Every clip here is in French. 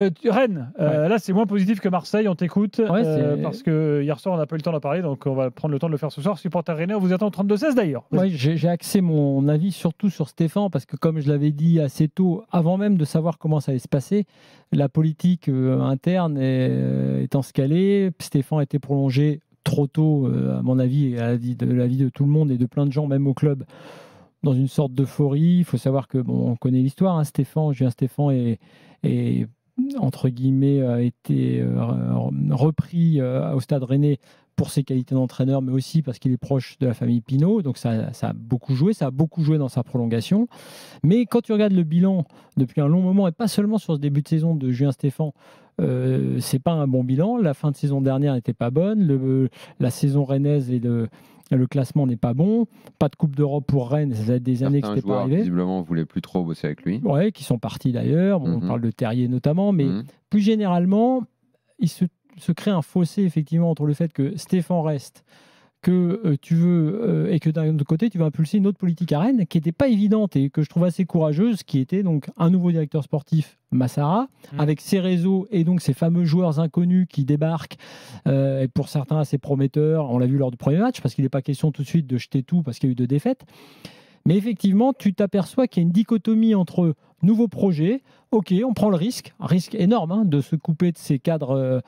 Rennes, là c'est moins positif que Marseille, on t'écoute, parce que hier soir on n'a pas eu le temps d'en parler, donc on va prendre le temps de le faire ce soir. Supporter rennais, on vous attend au 32-16 d'ailleurs. Ouais, j'ai axé mon avis surtout sur Stéphane, parce que comme je l'avais dit assez tôt, avant même de savoir comment ça allait se passer, la politique interne étant ce qu'elle est, Stéphane a été prolongé trop tôt, à mon avis, et à la vie de tout le monde et de plein de gens, même au club, dans une sorte d'euphorie. Il faut savoir que, bon, on connaît l'histoire, hein, Julien Stéphane est entre guillemets, a été repris au Stade Rennais pour ses qualités d'entraîneur, mais aussi parce qu'il est proche de la famille Pinault. Donc ça a beaucoup joué. Ça a beaucoup joué dans sa prolongation. Mais quand tu regardes le bilan depuis un long moment, et pas seulement sur ce début de saison de Julien Stéphane, c'est pas un bon bilan. La fin de saison dernière n'était pas bonne. La saison rennaise le classement n'est pas bon. Pas de Coupe d'Europe pour Rennes. Ça fait des années que c'était pas arrivé. Visiblement, ne voulaient plus trop bosser avec lui. Ouais, qui sont partis d'ailleurs. On parle de Terrier notamment, mais plus généralement, il se crée un fossé effectivement entre le fait que Stéphane reste, que tu veux, et que d'un autre côté, tu veux impulser une autre politique à Rennes qui n'était pas évidente et que je trouve assez courageuse, qui était donc un nouveau directeur sportif, Massara, avec ses réseaux et donc ces fameux joueurs inconnus qui débarquent, et pour certains assez prometteurs. On l'a vu lors du premier match, parce qu'il n'est pas question tout de suite de jeter tout parce qu'il y a eu 2 défaites. Mais effectivement, tu t'aperçois qu'il y a une dichotomie entre nouveaux projets. Ok, on prend le risque, un risque énorme, hein, de se couper de ces cadres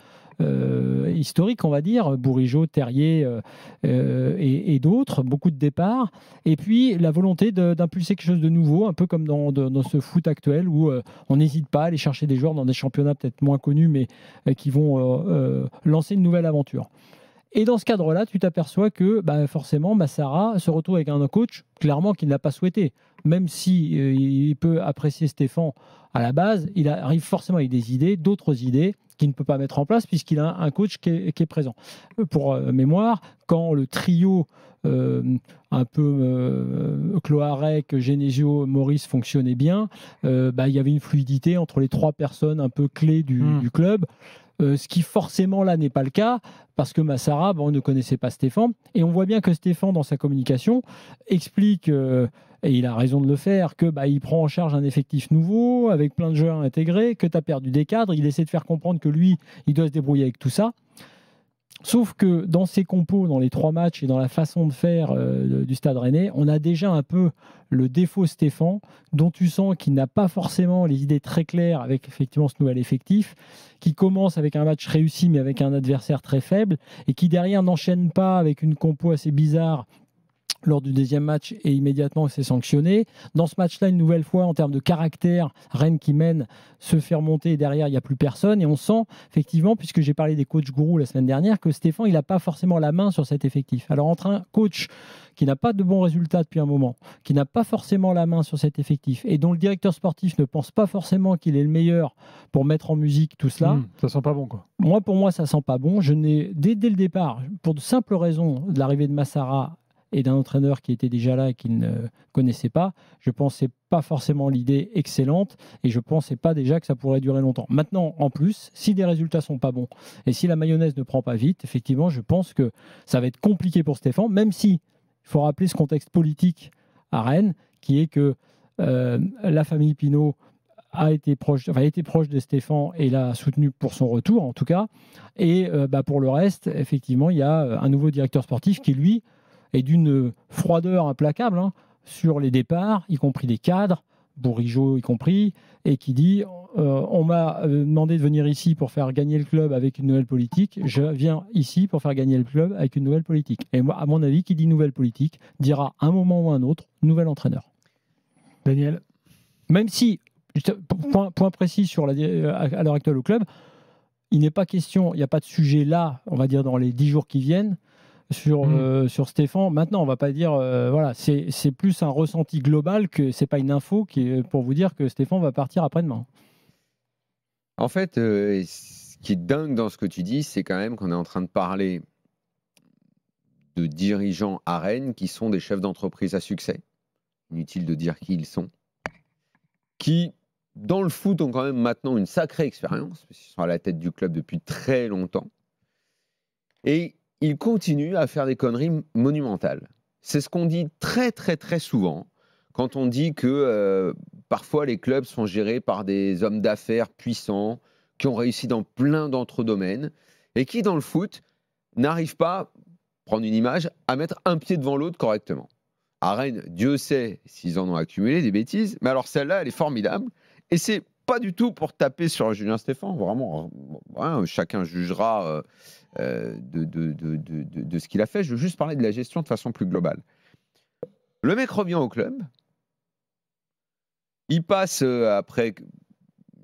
historiques, on va dire, Bourigeaud, Terrier et d'autres, beaucoup de départs. Et puis la volonté d'impulser quelque chose de nouveau, un peu comme dans ce foot actuel où on n'hésite pas à aller chercher des joueurs dans des championnats peut-être moins connus, mais qui vont lancer une nouvelle aventure. Et dans ce cadre-là, tu t'aperçois que forcément, Massara se retrouve avec un coach clairement qu'il n'a pas souhaité. Même si il peut apprécier Stéphane à la base, il arrive forcément avec des idées, d'autres idées qu'il ne peut pas mettre en place puisqu'il a un coach qui est présent. Pour mémoire, quand le trio un peu Cloarec, Genesio, Maurice fonctionnait bien, il y avait une fluidité entre les 3 personnes un peu clés du club. Ce qui forcément là n'est pas le cas parce que Massara, on ne connaissait pas Stéphane, et on voit bien que Stéphane dans sa communication explique, et il a raison de le faire, que il prend en charge un effectif nouveau avec plein de joueurs intégrés, que tu as perdu des cadres. Il essaie de faire comprendre que lui, il doit se débrouiller avec tout ça. Sauf que dans ses compos, dans les 3 matchs et dans la façon de faire du Stade Rennais, on a déjà un peu le défaut Stéphane, dont tu sens qu'il n'a pas forcément les idées très claires avec effectivement ce nouvel effectif, qui commence avec un match réussi mais avec un adversaire très faible, et qui derrière n'enchaîne pas avec une compo assez bizarre lors du 2e match et immédiatement c'est sanctionné. Dans ce match-là, une nouvelle fois, en termes de caractère, Rennes qui mène se fait remonter et derrière, il n'y a plus personne. Et on sent, effectivement, puisque j'ai parlé des coachs gourous la semaine dernière, que Stéphane, il n'a pas forcément la main sur cet effectif. Alors, entre un coach qui n'a pas de bons résultats depuis un moment, qui n'a pas forcément la main sur cet effectif et dont le directeur sportif ne pense pas forcément qu'il est le meilleur pour mettre en musique tout cela. Ça sent pas bon, quoi. Pour moi, ça sent pas bon. Je n'ai, dès le départ, pour de simples raisons de l'arrivée de Massara et d'un entraîneur qui était déjà là et qu'il ne connaissait pas, je pensais pas forcément l'idée excellente et je pensais pas déjà que ça pourrait durer longtemps. Maintenant, en plus, si des résultats sont pas bons et si la mayonnaise ne prend pas vite, effectivement, je pense que ça va être compliqué pour Stéphane, même si il faut rappeler ce contexte politique à Rennes, qui est que la famille Pinault a été proche de Stéphane et l'a soutenu pour son retour, en tout cas. Et pour le reste, effectivement, il y a un nouveau directeur sportif qui, lui, est d'une froideur implacable sur les départs, y compris des cadres, Bourigeaud y compris, et qui dit on m'a demandé de venir ici pour faire gagner le club avec une nouvelle politique, je viens ici pour faire gagner le club avec une nouvelle politique. Et moi, à mon avis, qui dit nouvelle politique dira à un moment ou à un autre nouvel entraîneur. Daniel, même si, point précis sur à l'heure actuelle au club, il n'est pas question, il n'y a pas de sujet là, on va dire dans les 10 jours qui viennent, sur Stéphane. Maintenant, on ne va pas dire, c'est plus un ressenti global que ce n'est pas une info qui est pour vous dire que Stéphane va partir après-demain. En fait, ce qui est dingue dans ce que tu dis, c'est quand même qu'on est en train de parler de dirigeants à Rennes qui sont des chefs d'entreprise à succès. Inutile de dire qui ils sont. Qui, dans le foot, ont quand même maintenant une sacrée expérience, parce qu'ils sont à la tête du club depuis très longtemps. Et ils continuent à faire des conneries monumentales. C'est ce qu'on dit très, très, très souvent quand on dit que parfois les clubs sont gérés par des hommes d'affaires puissants, qui ont réussi dans plein d'autres domaines, et qui, dans le foot, n'arrivent pas, prendre une image, à mettre un pied devant l'autre correctement. À Rennes, Dieu sait s'ils en ont accumulé des bêtises, mais alors celle-là, elle est formidable, et c'est pas du tout pour taper sur Julien Stéphan, vraiment, chacun jugera de ce qu'il a fait, je veux juste parler de la gestion de façon plus globale. Le mec revient au club, il passe après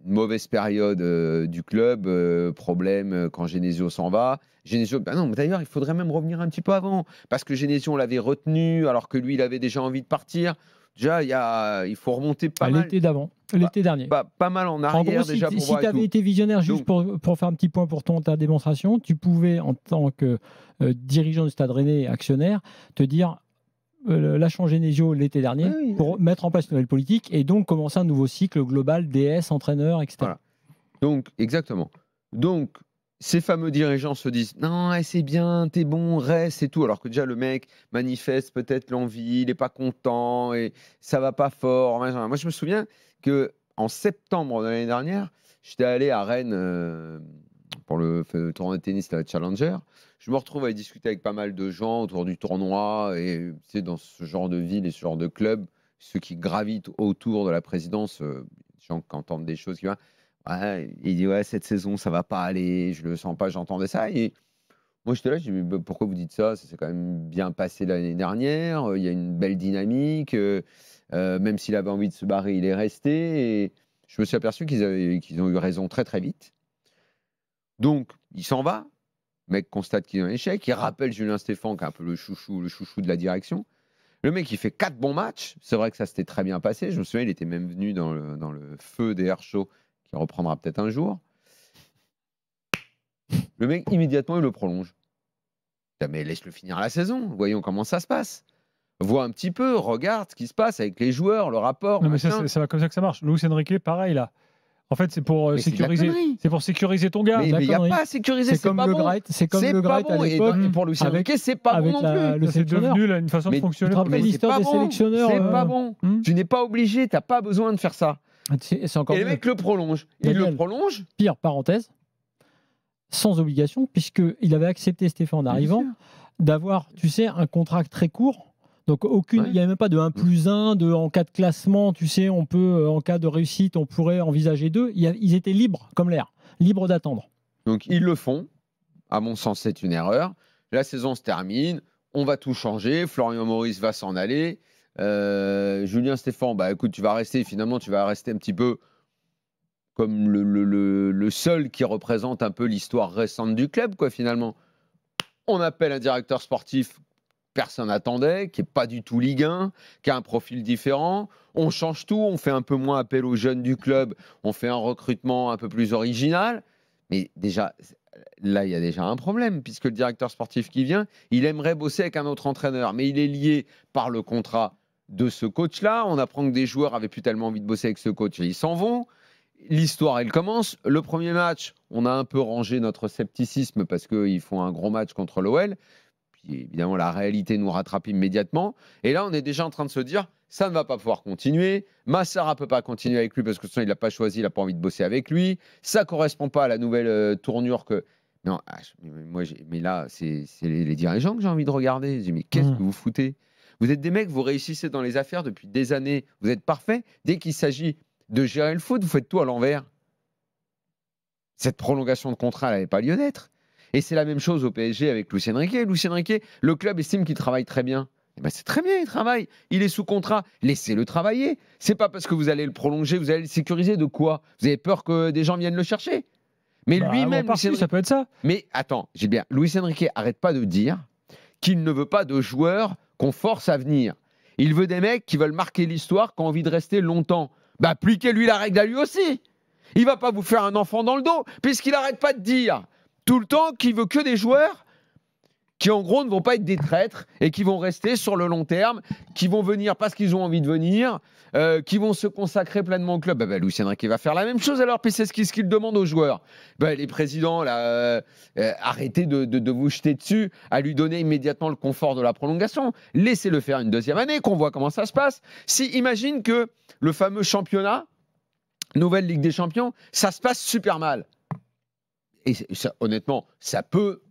une mauvaise période du club, problème quand Genesio s'en va. Genesio, non, d'ailleurs, il faudrait même revenir un petit peu avant, parce que Genesio, on l'avait retenu, alors que lui, il avait déjà envie de partir. Déjà, il faut remonter pas mal. L'été d'avant, l'été dernier. Pas mal en arrière, gros, déjà. Si tu avais été visionnaire, juste pour faire un petit point pour ta démonstration, tu pouvais, en tant que dirigeant du Stade Rennais, actionnaire, te dire lâchons Genesio l'été dernier pour mettre en place une nouvelle politique et donc commencer un nouveau cycle global, DS, entraîneur, etc. Voilà. Donc, exactement. Donc, ces fameux dirigeants se disent « Non, c'est bien, t'es bon, reste et tout », alors que déjà le mec manifeste peut-être l'envie, il n'est pas content et ça va pas fort. Moi, je me souviens qu'en septembre de l'année dernière, j'étais allé à Rennes pour le tournoi de tennis, la Challenger. Je me retrouve à discuter avec pas mal de gens autour du tournoi et tu sais, dans ce genre de ville et ce genre de club, ceux qui gravitent autour de la présidence, les gens qui entendent des choses qui vont... Ouais, il dit cette saison ça va pas aller, je le sens pas, j'entendais ça et moi j'étais là, je dis pourquoi vous dites ça, ça s'est quand même bien passé l'année dernière, il y a une belle dynamique, même s'il avait envie de se barrer, il est resté et je me suis aperçu qu'ils ont eu raison très très vite. Donc il s'en va, le mec constate qu'il est en échec, il rappelle Julien Stéphan qui est un peu le chouchou de la direction. Le mec, il fait 4 bons matchs. C'est vrai que ça s'était très bien passé. Je me souviens, il était même venu dans le feu des air shows qui reprendra peut-être un jour. Le mec, immédiatement, il le prolonge. Mais laisse-le finir la saison. Voyons comment ça se passe. Vois un petit peu, regarde ce qui se passe avec les joueurs, le rapport. Non, mais ça va comme ça que ça marche. Luis Enrique, pareil, là. En fait, c'est pour sécuriser ton gars. Mais il n'y a pas à sécuriser, c'est comme pas le bon. C'est comme le Great à l'époque. Et pour Luis Enrique, c'est pas bon non plus. C'est devenu une façon de fonctionner. Mais l'histoire des sélectionneurs. C'est pas bon. Tu n'es pas obligé, tu n'as pas besoin de faire ça. Et le mec le prolonge. Il le prolonge. Pire, parenthèse, sans obligation, puisqu'il avait accepté, Stéphane, en arrivant, d'avoir, tu sais, un contrat très court. Donc, il n'y avait même pas de 1+1, en cas de classement, tu sais, on peut, en cas de réussite, on pourrait envisager 2. Ils étaient libres, comme l'air, libres d'attendre. Donc, ils le font. À mon sens, c'est une erreur. La saison se termine. On va tout changer. Florian Maurice va s'en aller. Julien Stéphan, écoute, tu vas rester un petit peu comme le seul qui représente un peu l'histoire récente du club, quoi, finalement. On appelle un directeur sportif, personne n'attendait, qui n'est pas du tout Ligue 1, qui a un profil différent. On change tout, on fait un peu moins appel aux jeunes du club, on fait un recrutement un peu plus original. Mais déjà, là, il y a déjà un problème, puisque le directeur sportif qui vient, il aimerait bosser avec un autre entraîneur, mais il est lié par le contrat de ce coach-là. On apprend que des joueurs avaient plus tellement envie de bosser avec ce coach et ils s'en vont. L'histoire, elle commence. Le premier match, on a un peu rangé notre scepticisme parce qu'ils font un gros match contre l'OL. Puis évidemment, la réalité nous rattrape immédiatement. Et là, on est déjà en train de se dire, ça ne va pas pouvoir continuer. Massara ne peut pas continuer avec lui parce que sinon, il ne l'a pas choisi, il n'a pas envie de bosser avec lui. Ça ne correspond pas à la nouvelle tournure que... Non, mais là, c'est les dirigeants que j'ai envie de regarder. Je dis, mais qu'est-ce que vous foutez ? Vous êtes des mecs, vous réussissez dans les affaires depuis des années, vous êtes parfaits. Dès qu'il s'agit de gérer le foot, vous faites tout à l'envers. Cette prolongation de contrat, elle n'avait pas lieu d'être. Et c'est la même chose au PSG avec Luis Enrique. Luis Enrique, le club estime qu'il travaille très bien. Eh ben c'est très bien, il travaille. Il est sous contrat. Laissez-le travailler. C'est pas parce que vous allez le prolonger, vous allez le sécuriser de quoi ? Vous avez peur que des gens viennent le chercher ? Mais lui-même, ça peut être ça. Mais attends, Gilbert, Luis Enrique arrête pas de dire qu'il ne veut pas de joueurs qu'on force à venir. Il veut des mecs qui veulent marquer l'histoire, qui ont envie de rester longtemps. Appliquez-lui la règle à lui aussi. Il va pas vous faire un enfant dans le dos, puisqu'il arrête pas de dire tout le temps qu'il veut que des joueurs qui, en gros, ne vont pas être des traîtres et qui vont rester sur le long terme, qui vont venir parce qu'ils ont envie de venir, qui vont se consacrer pleinement au club. Luis Enrique va faire la même chose alors, puis c'est ce qu'il demande aux joueurs. Les présidents, là, arrêtez de vous jeter dessus, à lui donner immédiatement le confort de la prolongation. Laissez-le faire une deuxième année, qu'on voit comment ça se passe. Imagine que le fameux championnat, nouvelle Ligue des Champions, ça se passe super mal. Et ça, honnêtement, ça peut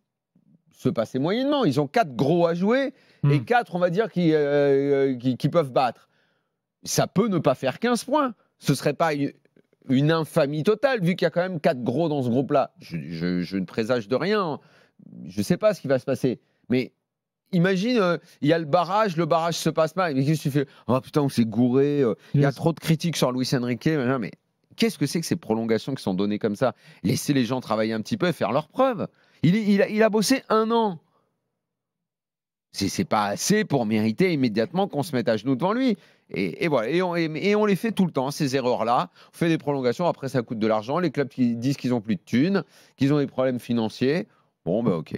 se passer moyennement. Ils ont 4 gros à jouer et 4, on va dire, qui peuvent battre. Ça peut ne pas faire 15 points. Ce ne serait pas une infamie totale, vu qu'il y a quand même 4 gros dans ce groupe-là. Je ne présage de rien. Je ne sais pas ce qui va se passer. Mais imagine, il y a le barrage se passe mal. Mais qu'est-ce que tu fais? Oh putain, on s'est gouré. Il y a trop de critiques sur Luis Enrique. Mais qu'est-ce que c'est que ces prolongations qui sont données comme ça? Laissez les gens travailler un petit peu et faire leurs preuves. Il a bossé 1 an. C'est pas assez pour mériter immédiatement qu'on se mette à genoux devant lui. Et voilà. Et on les fait tout le temps, ces erreurs-là. On fait des prolongations, après ça coûte de l'argent. Les clubs qui disent qu'ils n'ont plus de thunes, qu'ils ont des problèmes financiers. Bon, bah ok.